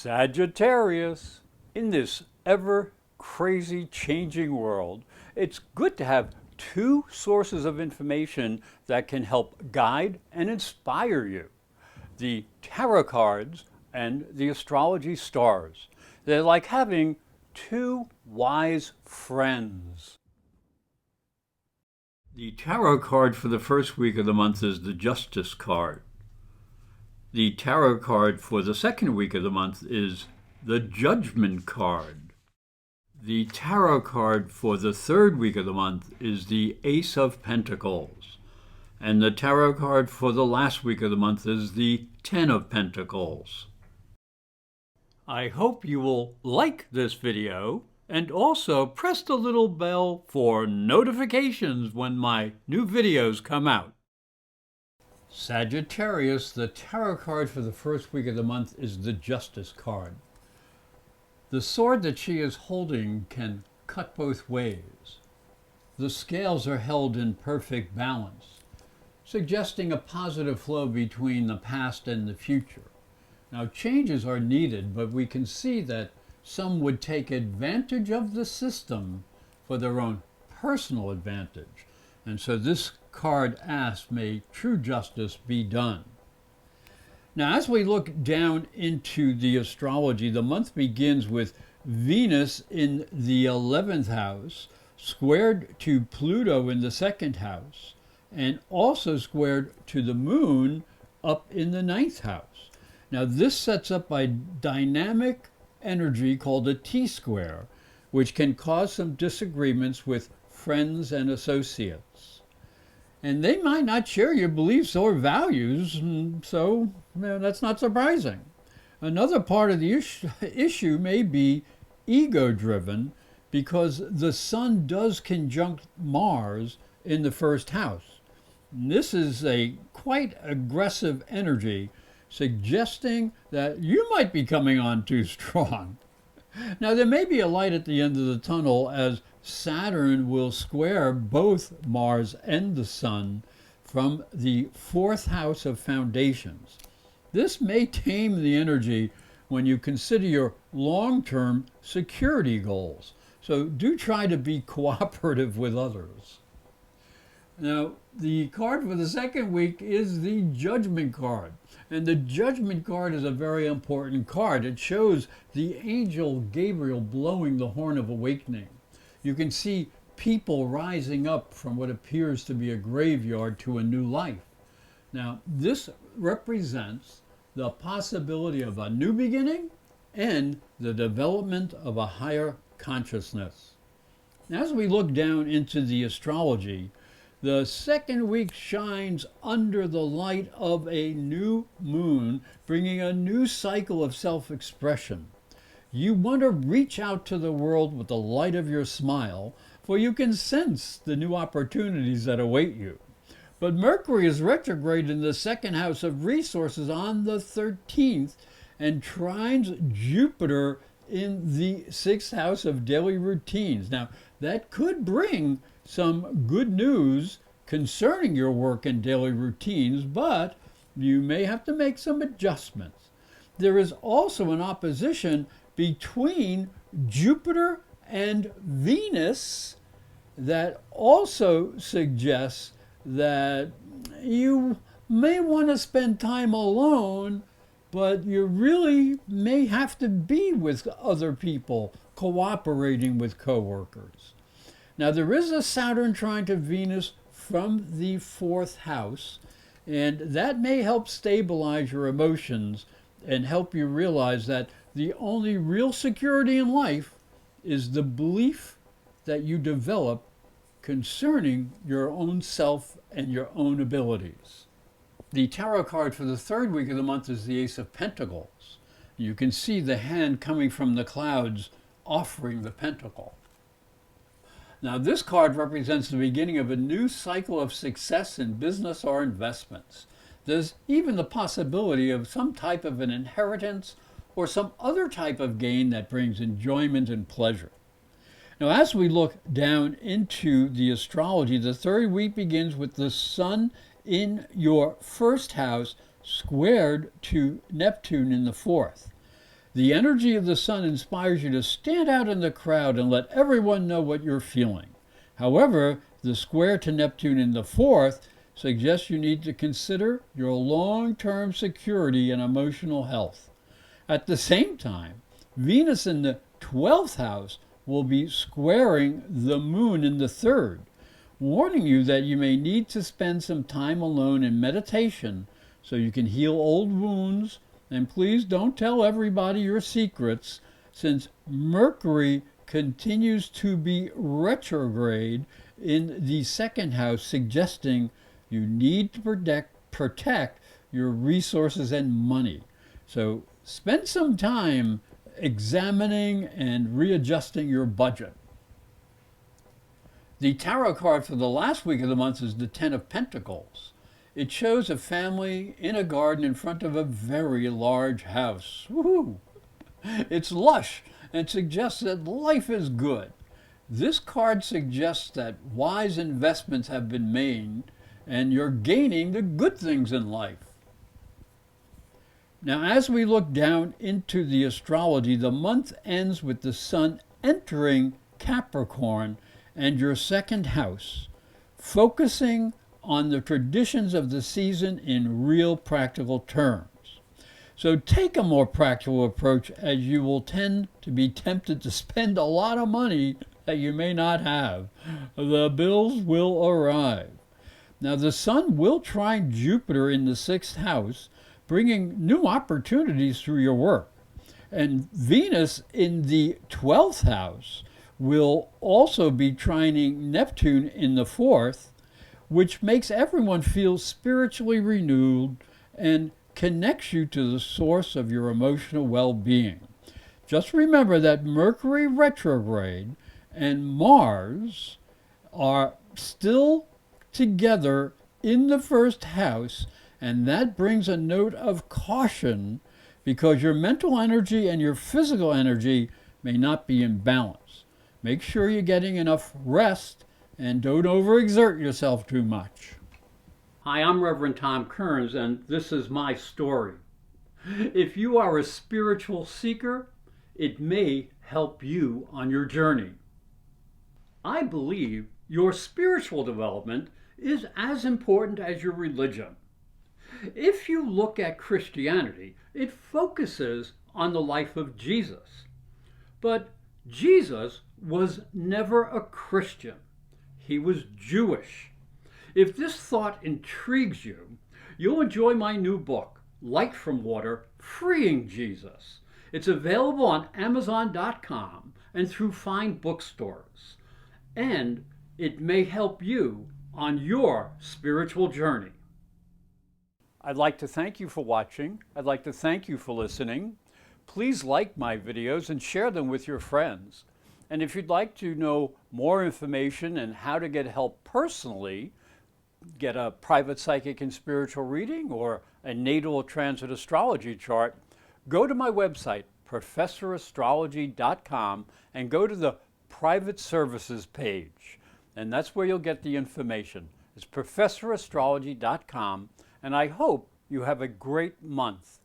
Sagittarius, in this ever crazy changing world, it's good to have two sources of information that can help guide and inspire you. The tarot cards and the astrology stars. They're like having two wise friends. The tarot card for the first week of the month is the Justice card. The tarot card for the second week of the month is the Judgment card. The tarot card for the third week of the month is the Ace of Pentacles. And the tarot card for the last week of the month is the Ten of Pentacles. I hope you will like this video and also press the little bell for notifications when my new videos come out. Sagittarius, the tarot card for the first week of the month is the Justice card. The sword that she is holding can cut both ways. The scales are held in perfect balance, suggesting a positive flow between the past and the future. Now, changes are needed, but we can see that some would take advantage of the system for their own personal advantage. And so this card asks, may true justice be done. Now, as we look down into the astrology, the month begins with Venus in the 11th house, squared to Pluto in the 2nd house, and also squared to the moon up in the 9th house. Now, this sets up a dynamic energy called a T-square, which can cause some disagreements with friends and associates. And they might not share your beliefs or values, so that's not surprising. Another part of the issue may be ego-driven, because the Sun does conjunct Mars in the 1st house. And this is a quite aggressive energy, suggesting that you might be coming on too strong. Now, there may be a light at the end of the tunnel, as Saturn will square both Mars and the Sun from the 4th house of foundations. This may tame the energy when you consider your long-term security goals. So do try to be cooperative with others. Now, the card for the second week is the Judgment card. And the Judgment card is a very important card. It shows the angel Gabriel blowing the horn of awakening. You can see people rising up from what appears to be a graveyard to a new life. Now, this represents the possibility of a new beginning and the development of a higher consciousness. As we look down into the astrology, the second week shines under the light of a new moon, bringing a new cycle of self-expression. You want to reach out to the world with the light of your smile, for you can sense the new opportunities that await you. But Mercury is retrograde in the 2nd house of resources on the 13th and trines Jupiter in the 6th house of daily routines. Now, that could bring some good news concerning your work and daily routines, but you may have to make some adjustments. There is also an opposition between Jupiter and Venus that also suggests that you may want to spend time alone, but you really may have to be with other people, cooperating with coworkers. Now, there is a Saturn trine to Venus from the 4th house, and that may help stabilize your emotions and help you realize that the only real security in life is the belief that you develop concerning your own self and your own abilities. The tarot card for the third week of the month is the Ace of Pentacles. You can see the hand coming from the clouds offering the pentacle. Now, this card represents the beginning of a new cycle of success in business or investments. There's even the possibility of some type of an inheritance or some other type of gain that brings enjoyment and pleasure. Now, as we look down into the astrology, the third week begins with the Sun in your 1st house squared to Neptune in the 4th. The energy of the sun inspires you to stand out in the crowd and let everyone know what you're feeling. However, the square to Neptune in the fourth suggests you need to consider your long-term security and emotional health. At the same time, Venus in the 12th house will be squaring the moon in the third, warning you that you may need to spend some time alone in meditation so you can heal old wounds. And please don't tell everybody your secrets, since Mercury continues to be retrograde in the second house, suggesting you need to protect your resources and money. So spend some time examining and readjusting your budget. The tarot card for the last week of the month is the Ten of Pentacles. It shows a family in a garden in front of a very large house. Woohoo! It's lush and suggests that life is good. This card suggests that wise investments have been made and you're gaining the good things in life. Now, as we look down into the astrology, the month ends with the sun entering Capricorn and your second house, focusing on the traditions of the season in real practical terms. So take a more practical approach, as you will tend to be tempted to spend a lot of money that you may not have. The bills will arrive. Now, the sun will trine Jupiter in the 6th house, bringing new opportunities through your work. And Venus in the 12th house will also be trining Neptune in the 4th, which makes everyone feel spiritually renewed and connects you to the source of your emotional well-being. Just remember that Mercury retrograde and Mars are still together in the 1st house, and that brings a note of caution because your mental energy and your physical energy may not be in balance. Make sure you're getting enough rest and don't overexert yourself too much. Hi, I'm Reverend Tom Kearns, and this is my story. If you are a spiritual seeker, it may help you on your journey. I believe your spiritual development is as important as your religion. If you look at Christianity, it focuses on the life of Jesus. But Jesus was never a Christian. He was Jewish. If this thought intrigues you, you'll enjoy my new book, Light from Water, Freeing Jesus. It's available on Amazon.com and through fine bookstores. And it may help you on your spiritual journey. I'd like to thank you for watching. I'd like to thank you for listening. Please like my videos and share them with your friends. And if you'd like to know more information and how to get help personally, get a private psychic and spiritual reading or a natal transit astrology chart, go to my website, ProfessorAstrology.com, and go to the private services page. And that's where you'll get the information. It's ProfessorAstrology.com, and I hope you have a great month.